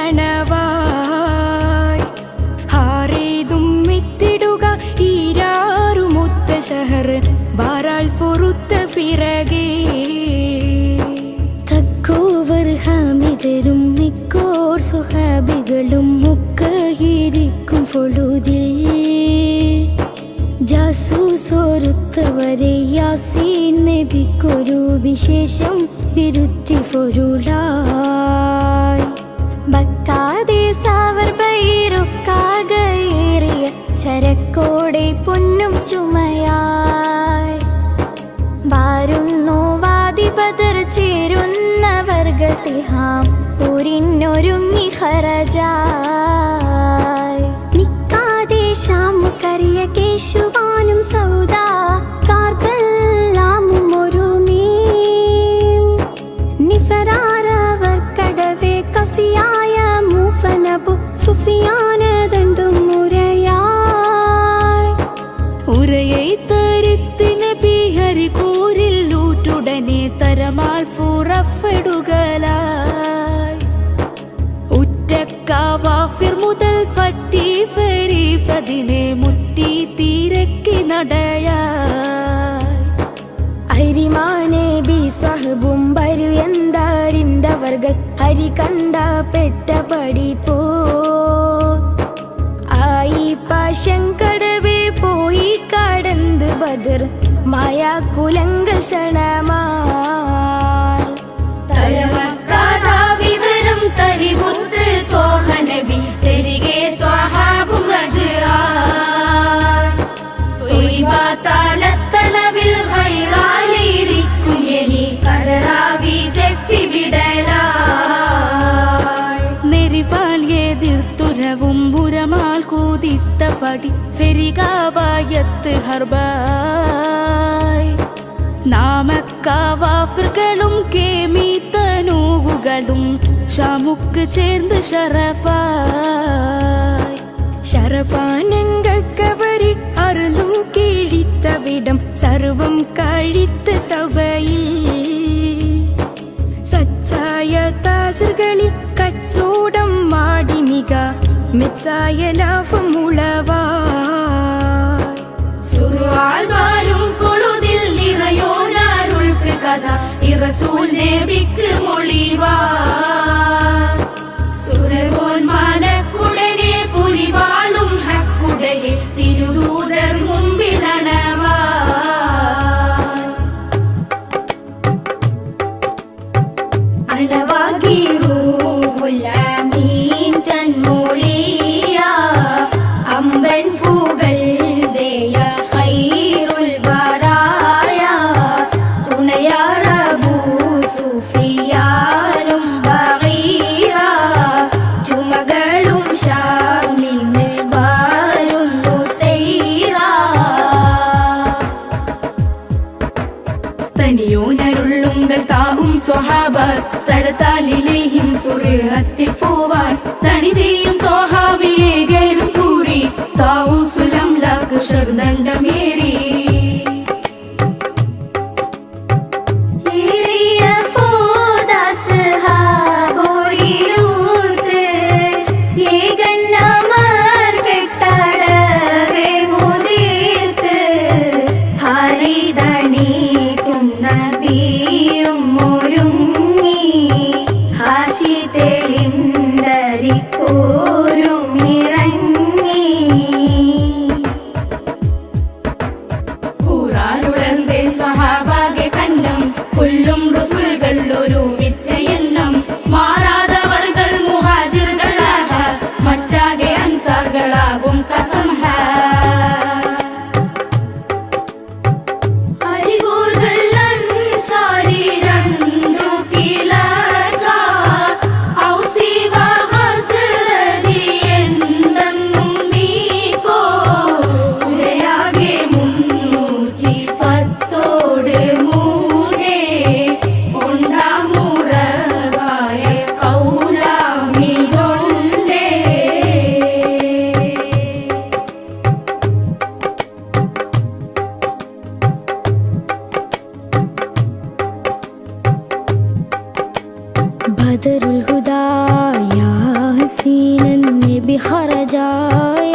കനവായി ഹാറേതും മിത്തിടുക ഈരാറുമൊത്ത ഷഹർ ബാറാൽ പൊറുത്ത പിറകേ തക്കോവർ ഹാമിതരും മിക്കോർ സുഹാബികളും മുക്കയിരിക്കും പൊഴുതിൽ ജാസൂസോരുത്തവരെ യാസീൻ നബിക്കൊരു വിശേഷം വിരുത്തി പൊരുളായി ബക്കാതെ സാവർ ബൈറുക്കാകയേറിയ ചരക്കോടെ പൊന്നും ചുമയായി വാരുന്നു വാദി ബദർ ചേരുന്നവർകൾ തിഹാം ഊരിനൊരുങ്ങി ഹറജായി നിക്കാതെ ഷാമുക്കറിയ കേശുവാനും സൗദാ കാർക്കെല്ലാമും ഒരുമീ നിഫറാരവർ കടവേ കഫിയായ മൂഫനബു സുഫിയാനദണ്ടും ഉരയായി ഉരയെ തരുത്ത് നബി ഹരികൂരിൽ ലൂറ്റുടനെ തരമാൽ ഫുറഫെടുകലായി ഉറ്റക്കാവാഫിർ മുതൽ ഫറ്റി ഫരീഫതിനെ മുറ്റി തീരക്കി നടയായി അരിമാനെ ബി സഹബും വരു എന്താരിന്തവർകൾ ഹരി കണ്ട പെട്ടപടി പോ ആയി പാശങ്കടവേ പോയി കടന്ന് ബദർ മായാ കുലങ്ക ക്ഷണമാൽ തലമക്കാതാ വിവരം തരിമുത്ത് തോഹ നബി തിരികെ സ്വഹാബും റജാൻ തൊയ്ബാ താലത്തണവിൽ ഖൈറാലിരിക്കും എനി കടറാവി ജെഫി വിടലായി നെരിപാൽ എതിർത്തുരവും പുരമാൽ കൂതിത്ത ഫടി ഫെരികാവായത്ത് ഹർബായ് നാമക്കാവാഫിറുകളും കേമീത്തനൂകുകളും ഷാമുക്ക് ചേർന്ന് ഷറഫായ് ഷറഫാനങ്കവരി അറുതും കീഴിത്തവിടം സർവം കഴിത്ത സഭയിൽ സച്ചായ താജുകളിൽ കച്ചോടം മാടി മിക മെച്ചായ ലാഭം ഉളവായ് സുറുവാൽമാരും ഫുളുദിൽ നിറയോനാരുൾക്ക് കഥ ഇറസൂൽ നബിക്ക് മൊളിവാ സുരഗോന്മാനക്കുടനെ പുരിവാളും ഹക്കുടയെ തിരുദൂതർ മുമ്പിലണവാ അണവാകി റൂഹുൽ അമീൻ തൻമൊളിയ അമ്പൻ ഫൂകൾ ദേയ ഖൈറുൽ ബറായ തുണയാർ അബൂ സുഫിയാനും ബഗീറ ചുമകളും ഷാമിന് വരുന്നു സൈറ തനിയോനരുള്ളുങ്കൽ താവും സ്വഹാബ തരത്താലിലേഹിം സുറഹത്തിൽ പോവാൻ തണി ചെയ്യും തോഹാവിലേകരും കൂറി താവൂസുലം ലാക്ക് ഷർദണ്ഡമേറി തെളിന്തരിക്കോ നബി ഹറജായ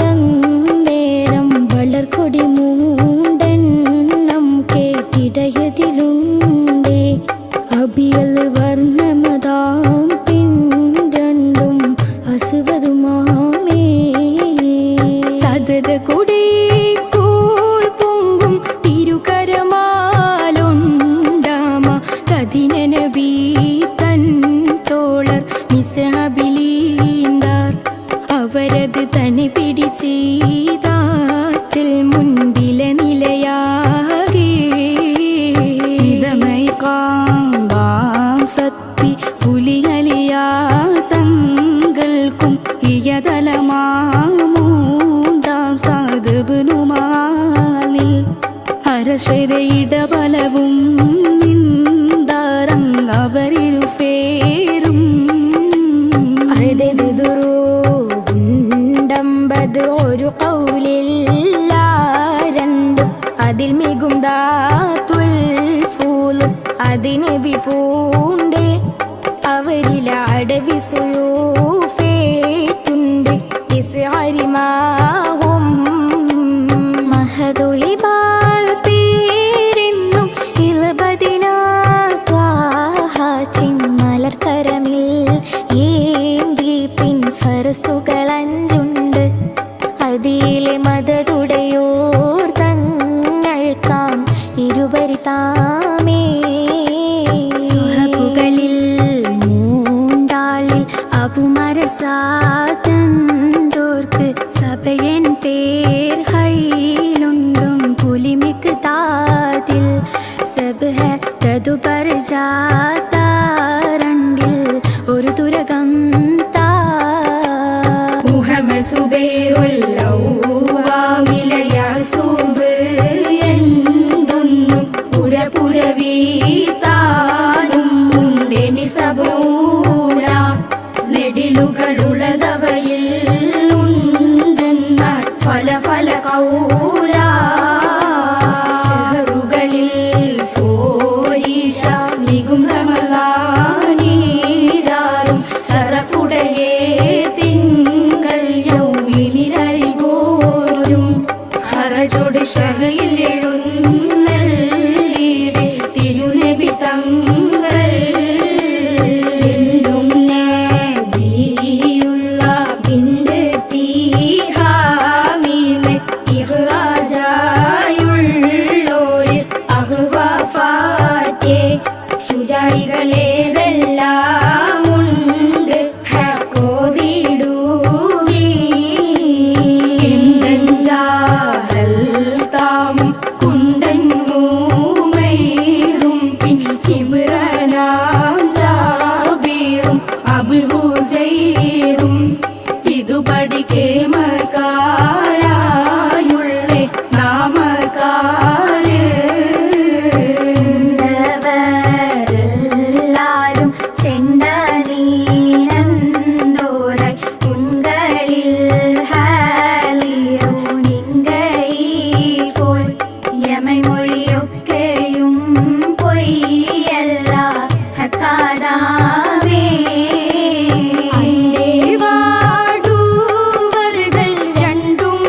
നേരം വളർക്കൊടി മൂണ്ടെണ്ണം കേട്ടിടയതിലുണ്ടേ അബിയൽ വർണ്ണമതാം പിണ്ടണ്ടും അസുവതുമാമേ സദത കൊടേ കൂൾ പൊങ്കും തിരുകരമാലൊണ്ടാമ കദിന നബി തൻ തോളർ മിസ്ഹബിലീന്താർ അവരത് തനി പിടിച്ചീതാറ്റിൽ മുൻപില നിലയാകെ ഇതമൈ കാമ്പാം സത്തി പുലിയലിയാ തങ്ങൾക്കും ഇയതലമാമൂണ്ടാം സാധുബനുമാലിൽ അരശരയിടബലവും അവരിരുപേരും അതെതിരുണ്ടമ്പത് ഒരു കൗലില്ല രണ്ടും അതിൽ മികുന്താത്തുൽ ഫൂലും അതിനെ വിപൂണ്ടേ അവരില അടവി സുയൂഫേറ്റുണ്ട് ഇസ്അരിമാഹും മഹദുലിബാൽ പേരെന്നും ഇൽബദിനാ ചിന്മലർക്കരമിൽ ഏന്തി പിൻ ഫറസുകളഞ്ചുണ്ട് അതിലെ മദതുടയോർ തങ്ങൾക്കാം ഇരുപരി താമേ സുഹബുകളിൽ മൂണ്ടാളിൽ അബുമരസാതന്തോർക്ക് സഭയൻ പേർ ഹൈലുണ്ടും പുലിമിക്ക് താതിൽ സബ്ഹ തതുപർ ജാതാരണ്ടിൽ ഒരു തുരകം താ മുഹമ്മദ് സുബൈറുല്ലൗവാമിലയഅസൂബ് എന്തൊന്നും പുരപുരവീതാനും ഉണ്ടെനി സബൂന നെടിലുകളുള്ളതവയിൽ ഉണ്ടെന്നാൽ ഫല ഫല കൗല ഷഹറുകളിൽ ഫോരീഷ മികും റമളാനീദാറും ശറഫുടയേ തിങ്കൾ യൗമിനിലരികോരും ഹറജോട് ഷഹയിൽ എഴുന്നള്ളിടെ തിരുനബി തങ്ങൾ എന്നും നബിയുള്ള ബിണ്ട് തീഹാമീന്ന് ഇഹ്റാജായുള്ളോരിൽ അഹ്വാഫാറ്റേ ശുചായികളേതെല്ലാം ഉണ്ട് ഹക്കോതിടുവീ കിണ്ടഞ്ചാഹൽ താമും കുണ്ടൻ മൂമൈറും പിൻ ഇമ്രാനാം ജാബീറും അബുൽ ഹുസൈറും ഇതു പഠിക്കേ മക്കാരായുള്ളേ നാമക്കാര് എല്ലാരും ചെണ്ടനീനന്തോരായി ഉങ്കളിൽ ഹാലിയോ നിങ്കൈ പോൽ യമൈ മൊഴിയൊക്കെയും പൊയ്യല്ല ഹക്കാദാമേ വാടുവർകൾ രണ്ടും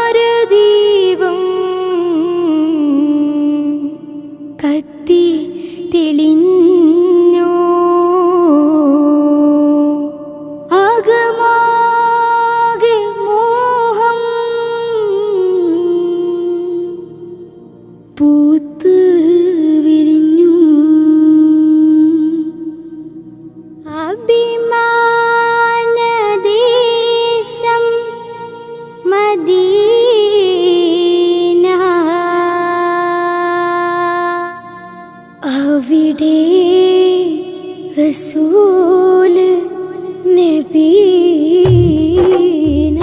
അലങ്കാരദീപം കത്തി തെളിഞ്ഞു ആകമാകെ മോഹം പൂത്ത് വിരിഞ്ഞു അഭിമാനദേശം മദീന അവിടെ റസൂൽ നബീന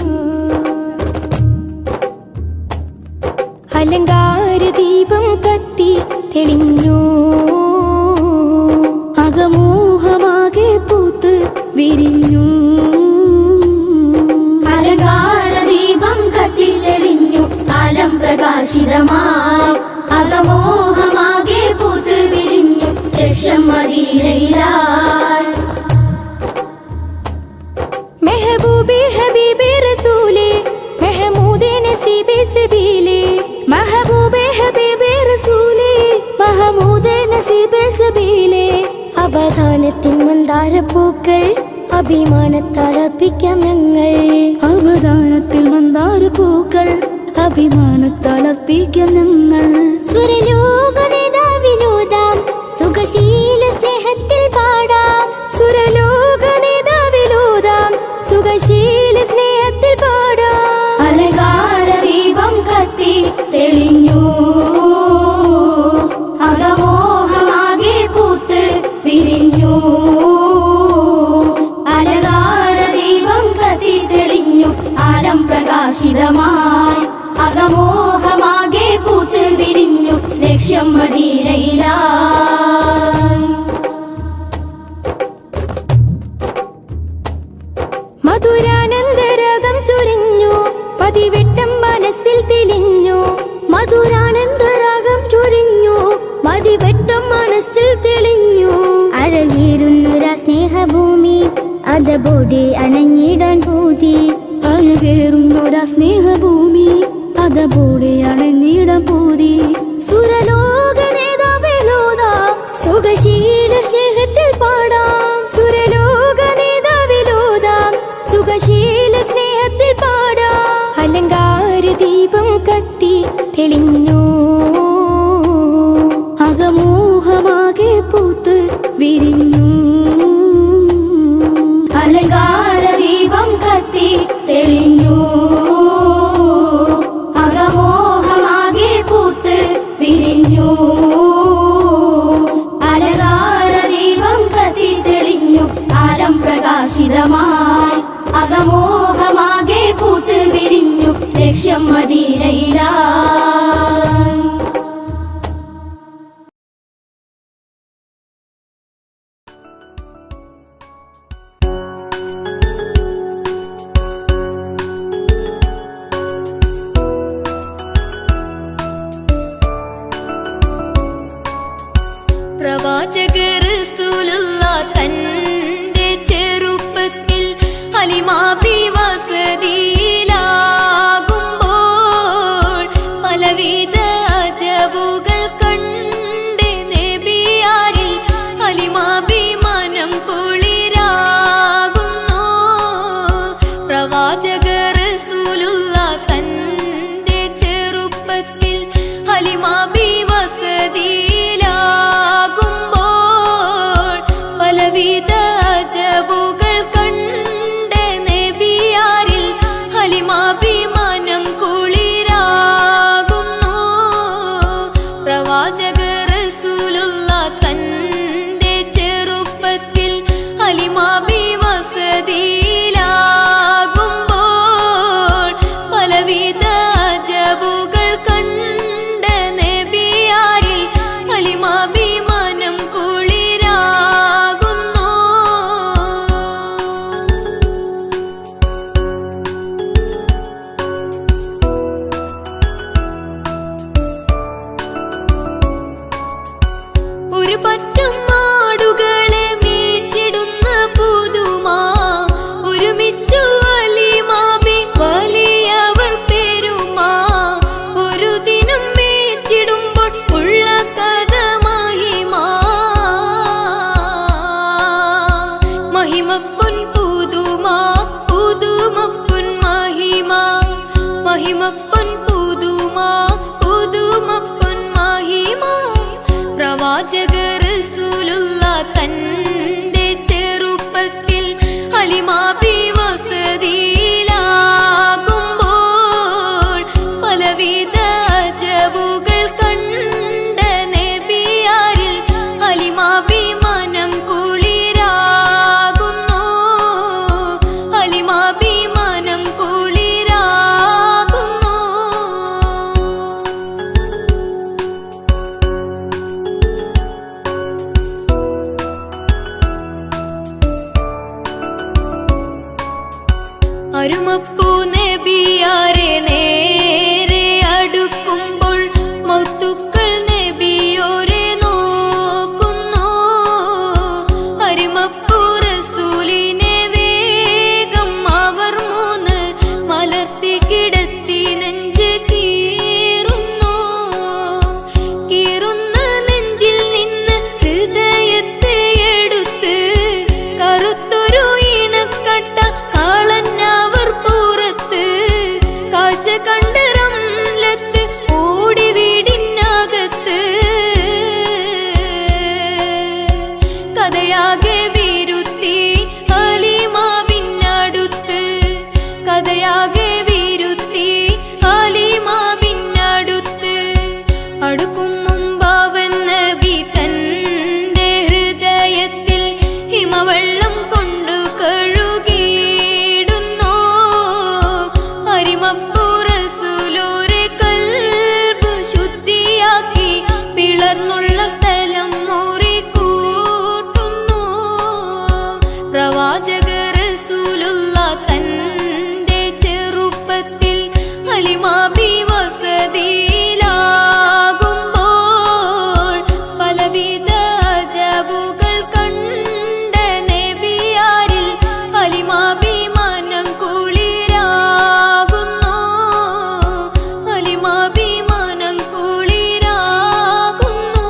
അലങ്കാരദീപം കത്തി തെളിഞ്ഞു അകമോഹമാകെ പൂത്ത് വിരിഞ്ഞു അലങ്കാരദീപം കത്തി തെളിഞ്ഞു ആലം പ്രകാശിതമായി അകമോഹമാകെ പൂത്ത് വിരിഞ്ഞു ലക്ഷ്യം മദീനയിലായി മെഹബൂബേ ഹബീബേ റസൂലേ മെഹമൂദേ നസീബേ സബീലേ മെഹബൂബേ ഹബീബേ റസൂലേ മെഹമൂദേ നസീബേ സബീലേ അവധാനത്തിൻ മന്ദാരപ്പൂക്കൾ അഭിമാനത്താൽ അർപ്പിക്കാം ഞങ്ങൾ അവധാനത്തിൽ മന്ദാരപ്പൂക്കൾ അഭിമാനത്താൽ അർപ്പിക്കാം ഞങ്ങൾ സുരലോക നേതാവിലൂതാം സുഖശീല സ്നേഹത്തിൽ പാടാം സുരലോക നേതാവിലൂതാം സുഖശീല സ്നേഹത്തിൽ പാടാം അലങ്കാരദീപം കത്തി തെളിഞ്ഞു അകമോഹമാകെ പൂത്ത് വിരിഞ്ഞു അലങ്കാരദീപം കത്തി തെളിഞ്ഞു ആലം പ്രകാശിതമായി അകമോഹമാകെ പൂത്ത് വിരിഞ്ഞു ലക്ഷ്യം മദീനയിലായി മധുരാനന്ദരാഗം ചൊരിഞ്ഞു മതിവെട്ടം മനസ്സിൽ തെളിഞ്ഞു മധുരാനന്ദരാഗം ചൊരിഞ്ഞു മതിവെട്ടം മനസ്സിൽ തെളിഞ്ഞു അഴകേറുന്നൊരാ സ്നേഹഭൂമി അതബോടെ അണഞ്ഞിടാൻ പൂതി അഴകേറുന്നൊരാ സ്നേഹഭൂമി അതബോടെ അണഞ്ഞിടാൻ പൂതി സുരലോക നേതാവിലൂതാം സുഖശീല സ്നേഹത്തിൽ പാടാം സുരലോക നേതാവിലൂതാം സുഖശീല സ്നേഹത്തിൽ പാടാം അലങ്കാരദീപം കത്തി തെളിഞ്ഞു അകമോഹമാകെ പൂത്ത് വിരിഞ്ഞു അലങ്കാരദീപം കത്തി തെളിഞ്ഞു അകമോഹമാകെ പൂത്ത് വിരിഞ്ഞു അലങ്കാരദീപം കത്തി തെളിഞ്ഞു ആലം പ്രകാശിതമായി അകമോഹമാകെ പൂത്ത് വിരിഞ്ഞു ലക്ഷ്യം മദീനയിലായി പ്രവാചകർ റസൂലുള്ളാഹ് തന്റെ ചെറുപ്പത്തിൽ ഹലിമാബി വസതിയിലാകുമ്പോൾ പലവിധ അജബുകൾ കണ്ട് നബിയാരിൽ ഹലിമാബി മനം കുളിരാകുന്നു പ്രവാചകർ റസൂലുള്ളാഹ് തന്റെ ചെറുപ്പത്തിൽ ഹലിമാബി വസതിയിലാകുമ്പോൾ പലവിധ അജബുകൾ കണ്ട് നബിയാരിൽ ഹലിമാബി മനം കുളിരാകുന്നു പ്രവാചകർ റസൂലുള്ളാഹ് തന്റെ ചെറുപ്പത്തിൽ ഹലിമാബി വസതിയിലാകുമ്പോൾ പലവിധ അജബുകൾ കണ്ട് നബിയാരിൽ ഹലിമാബി മനം കുളിരാകുന്നു ഒരു പറ്റം മാടുകളെ മേച്ചിടുന്ന പുതുമാ ഒരുമിച്ചു ഹലിമാബി പ്രവാചക റസൂലുള്ള തന്റെ ചെറുപ്പത്തിൽ ഹലിമാബി വസതിയിലാകുമ്പോൾ പലവിധ അജബുകൾ കണ്ട നബിയാരിൽ ഹലിമാബി മനം കുളിരാകുന്നു. ഹലിമാബി മനം കുളിരാകുന്നു. അരുമപ്പൂ നബിയാരെ നേരെ അടുക്കുമ്പോൾ മൗത്തുക്കൾ നബിയോരെ നോക്കുന്നു. അരുമപ്പൂ റസൂലിനെ വേഗം അവർ മൂന്ന് മലർത്തി കിടത്തി നെഞ്ച് കീറുന്നു. കീറുന്ന നെഞ്ചിൽ നിന്ന് ഹൃദയത്തെ എടുത്ത് കറുത്തൊരു ഇണക്കട്ട കാളന്നവർ പുറത്ത് കാഴ്ച കണ്ട് റംലത്ത് ഓടി വീടിനകത്ത്. കഥയാകെ വിരുത്തി ഹലിമാവിനടുത്ത്. കഥയാകെ വിരുത്തി ഹലിമാവിനടുത്ത്. അടുക്കും മുമ്പാവൻ നബി തന്റെ ഹൃദയത്തിൽ ഹിമവെള്ളം കൊണ്ടു കഴുകിയിടുന്നു. അരിമപ്പൂ റസൂലോരെ കൽബ് ശുദ്ധിയാക്കി പിളർന്നുള്ള സ്ഥലം മുറികൂട്ടുന്നു. പ്രവാചക റസൂലുള്ള തന്റെ ചെറുപ്പത്തിൽ ഹലിമാബി വസതിയിലാകുമ്പോൾ പലവിധ അജബുകൾ കണ്ട നബിയാരിൽ ഹലിമാബി മനം കുളിരാകുന്നു. ഹലിമാബി മനം കുളിരാകുന്നു.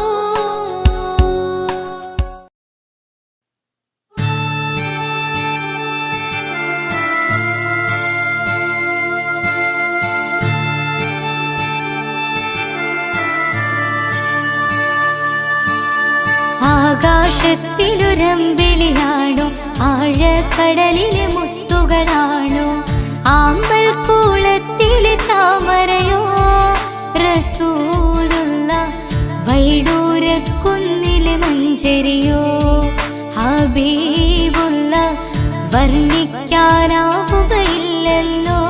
ആകാശത്തിലൊരമ്പിളിയാണോ ആഴക്കടലിലെ മുത്തുകളാണോ ആമ്പൽ കൂളത്തിലെ താമരയോ റസൂലുള്ള വൈഡൂരക്കുന്നിലെ മഞ്ചരിയോ ഹബീബുള്ള വർണ്ണിക്കാനാവുകയില്ലല്ലോ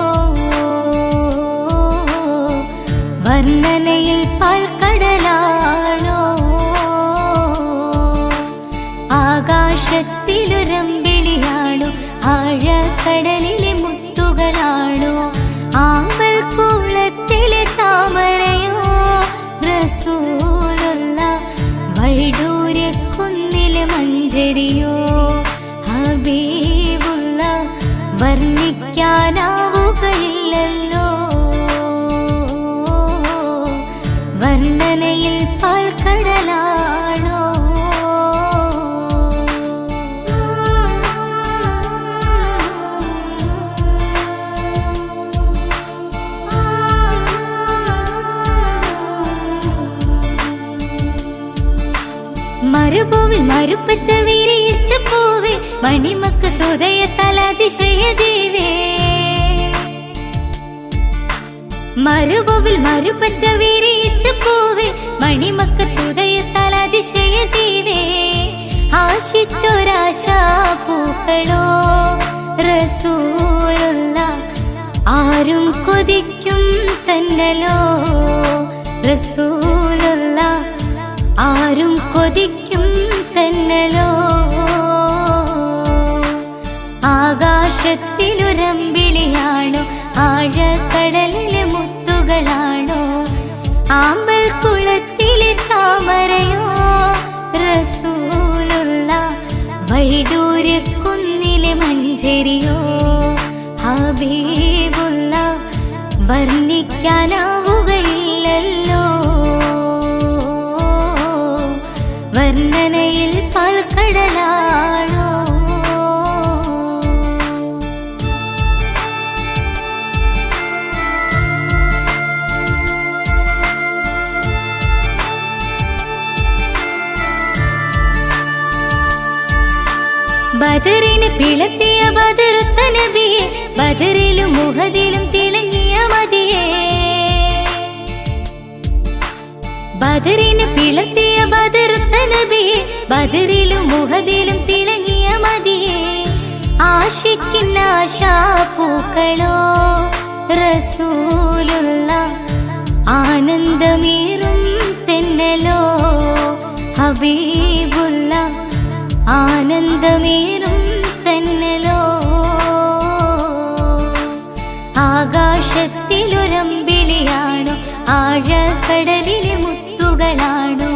വർണ്ണനയിൽ പാൽക്കടലാണോ ആകാശത്തിലൊരമ്പിളിയാണോ ആഴക്കടലിലെ മുത്തുകളാണോ ആമ്പൽ കൂളത്തിലെ താമരയോ റസൂലുള്ള വൈഡൂര്യക്കുന്നിലെ മഞ്ചരിയോ ഹബീബുള്ള വർണ്ണിക്കാനാവുകയില്ലല്ലോ വർണ്ണനയിൽ പാൽക്കടലാണോ മരുഭൂവിൽ മരുപ്പച്ച വിരിയിച്ച പൂവേ മണിമക്കത്തുദയത്താൽ അതിശയ ജീവേ മരുഭൂവിൽ മരുപ്പച്ച വിരിയിച്ച പൂവേ മണിമക്കത്തുദയത്താൽ അതിശയ ജീവേ ആശിച്ചൊരാശാ പൂക്കളോ റസൂലുള്ള ആരും കൊതിക്കും തന്നലോ റസൂലുള്ള ആരും കൊതിക്കും തന്നലോ ആകാശത്തിലൊരമ്പിളിയാണോ ആഴക്കടലിലെ മുത്തുകളാണോ ആമ്പൽ കുളത്തിലെ താമരയോ റസൂലുള്ള വൈഡൂര്യക്കുന്നിലെ മഞ്ചരിയോ ഹബീബുള്ള വർണ്ണിക്കാനാവുകയില്ലല്ലോ വർണ്ണനയിൽ പാൽക്കടലാണോ ബദറിന് പിളർത്തിയ ബദറുത്ത നബിയെ, ബദറിലും മുഹദിലും തിളങ്ങിയ മതിയെ. ബദറിന് പിളർത്തിയ ബദറുത്ത നബിയെ, ബദറിലും മുഹദിലും തിളങ്ങിയ മതിയെ. ആശിക്കുന്ന ആശാപൂക്കളോ റസൂലുള്ള, ആനന്ദമേറും തെന്നലോ ഹബീബുള്ള, ആനന്ദമേറും തെന്നലോ. ആകാശത്തിലൊരമ്പിളിയാണോ, ആഴക്കടലിലെ മുത്തുകളാണോ,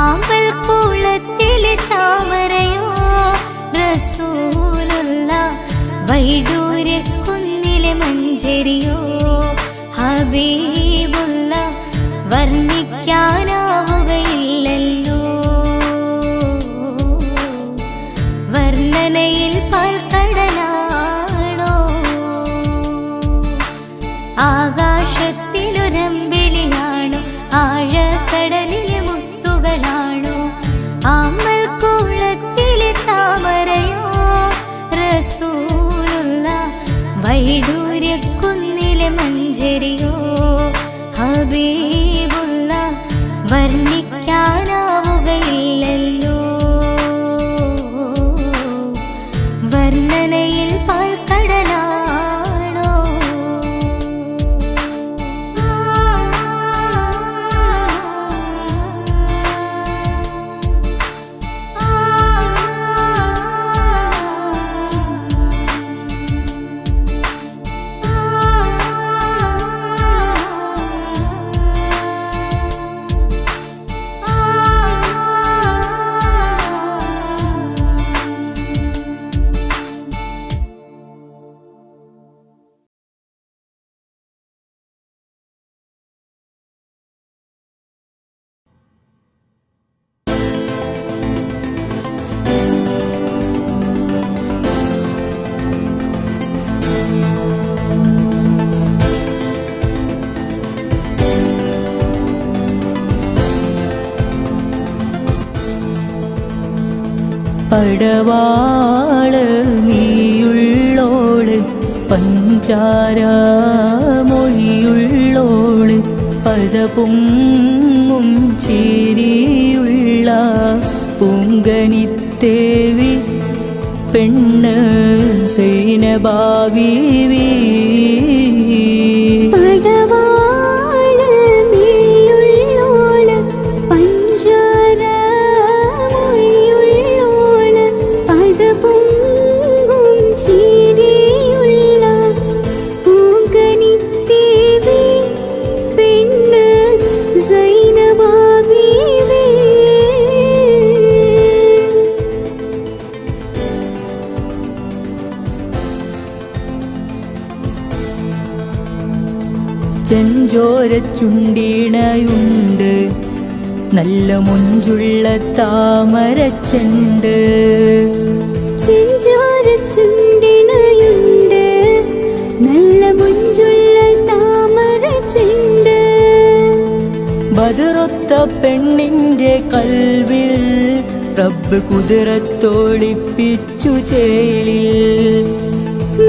ആമ്പൽ കുളത്തിലെ താമരയോ റസൂലുള്ള, വൈഡൂര്യക്കുന്നിലെ മഞ്ചരിയോ ഹബീബുള്ള, വർണ്ണിക്കാനാവുകയില്ലല്ലോ വർണ്ണനയിൽ പാൽക്കടലാണോ. ആകാശത്തിലൊരമ്പിളിയാണോ, ആഴക്കടലിലെ മുത്തുകളാണോ, ആമ്പൽ കുളത്തിലെ താമരയോ റസൂലുള്ള, വൈഡൂര്യക്കുന്നിലെ മഞ്ചരിയോ ഹബീബുള്ള, വർണ്ണിക്കാനാവുകയില്ലല്ലോ വർണ്ണനയിൽ പാൽക്കടലാണോ. പടവാള് നീയുള്ളോള്, പഞ്ചാര മൊഴിയുള്ളോള്, പദപൊങ്ങും ചിരിയുള്ള പൂങ്കനിത്തേവി, പെണ്ണ് സൈനബാബീവി. ചെഞ്ചോര ചുണ്ടിണയുണ്ട്, നല്ല മുഞ്ചുള്ള താമരച്ചെണ്ട്. ചെഞ്ചോര ചുണ്ടിണയുണ്ട്, നല്ല മുഞ്ചുള്ള താമരച്ചെണ്ട്. ബദറൊത്ത പെണ്ണിന്റെ കൽവിൽ റബ്ബ് കുതിരത്തോളിപ്പിച്ചു ചേലിൽ.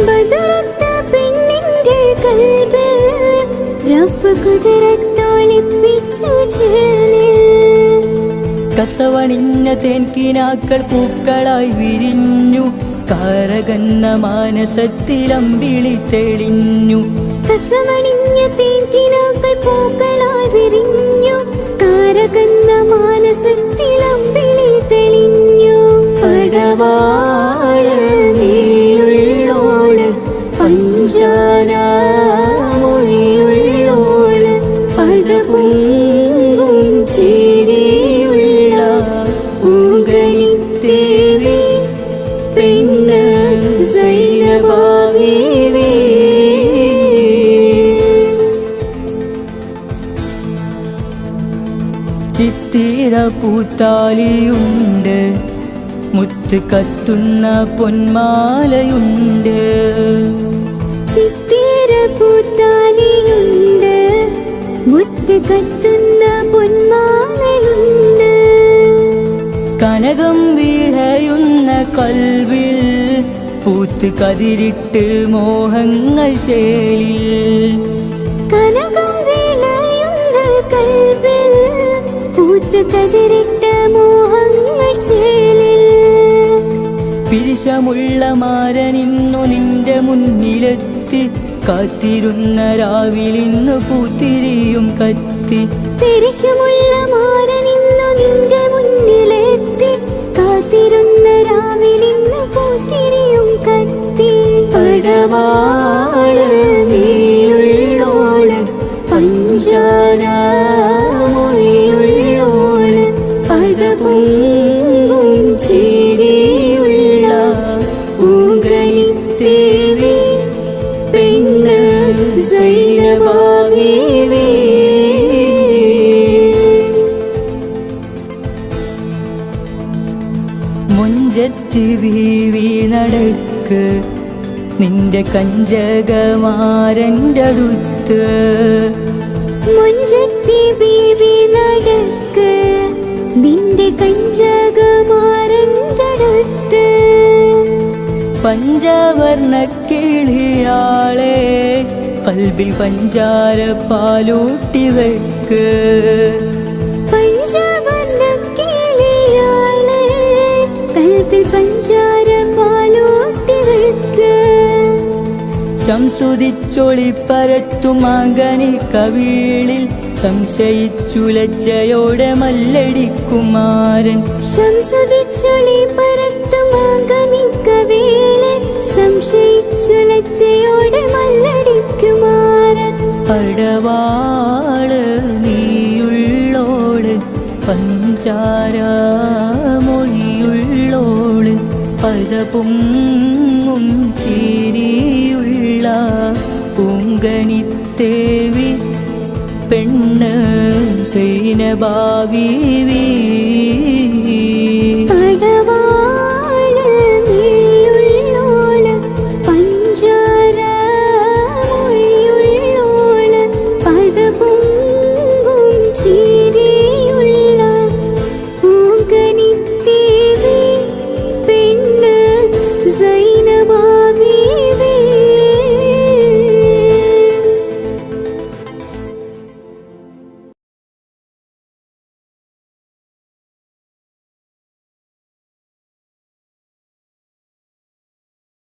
ബദറൊത്ത പെണ്ണിന്റെ കൽവിൽ റബ്ബ് കുതിരത്തോളിപ്പിച്ചു ചേലിൽ. കസവണിഞ്ഞ തേൻകിനാക്കൾ പൂക്കളായി വിരിഞ്ഞു, കാരകന്ന മാനസത്തിലമ്പിളി തെളിഞ്ഞു. കസവണിഞ്ഞ തേൻകിനാക്കൾ പൂക്കളായി വിരിഞ്ഞു, കാരകന്ന മാനസത്തിലമ്പിളി തെളിഞ്ഞു. പടവാള് നീയുള്ളോള്, പഞ്ചാര മൊഴിയുള്ളോള്, പദപൊങ്ങും ചിരിയുള്ള പൂങ്കനിത്തേവി, പെണ്ണ് സൈനബാബീവി. ചിത്തിര പൂത്താലിയുണ്ട്, മുത്ത് കത്തുന്ന പൊന്മാലയുണ്ട്. ചിത്തിര പൂത്താലിയുണ്ട്, മുത്ത് കത്തുന്ന പൊന്മാലയുണ്ട്. കനകം വിളയുന്ന കൽവിൽ പൂത്ത് കതിരിട്ട് മോഹങ്ങൾ ചേലിൽ. കനകം വിളയുന്ന കൽവിൽ പൂത്ത് കതിരിട്ട മോഹങ്ങൾ ചേലിൽ. പിരിശമുള്ള മാരനിന്നു നിന്റെ മുന്നിലെത്തി കാത്തിരുന്ന രാവിലിന്നു പൂത്തിരിയും കത്തി. പിരിശമുള്ള മാരനിന്നു നിന്റെ മുന്നിലെത്തി കാത്തിരുന്ന രാവിലിന്ന് പൂത്തിരിയും കത്തി. പടവാള് നീയുള്ളോള് പഞ്ചാര മൊഴിയുള്ളോള് പദപൊങ്കും ചിരിയുള്ള പൂങ്കനിത്തേവി പെണ്ണ് സൈനബാ ബീവി. മുഞ്ചത്തി ബീവി നടക്ക് നിന്റെ കഞ്ചകമാരൻ്റെ അടുത്ത്. മുഞ്ചത്തി ബീവി നടക്ക് നിന്റെ കഞ്ചകമാരൻ്റെ അടുത്ത്. പഞ്ചവർണ്ണ കിളിയാളെ കൽബിൽ പഞ്ചാര പാലൂട്ടി വെക്ക്. പഞ്ചവർണ്ണ കിളിയാളെ കൽബിൽ പഞ്ചാര പാലൂട്ടി വെക്ക്. ശംസുദിച്ചൊളി പരത്തും മകനി കവിളിൽ സംശയിച്ചു ലജ്ജയോടെ മല്ലടിക്കുമാരൻ. ശംസുദിച്ചൊളി പരത്തും മകനിക്കവേളെ സംശയിച്ചു ലജ്ജയോടെ മല്ലടിക്കുമാരൻ. പടവാള് നീയുള്ളോള് പഞ്ചാര മൊഴിയുള്ളോള് പദപൊങ്ങും ചിരിയുള്ള പൂങ്കനിത്തേവി പെണ്ണ് സൈനബാ ബീവി.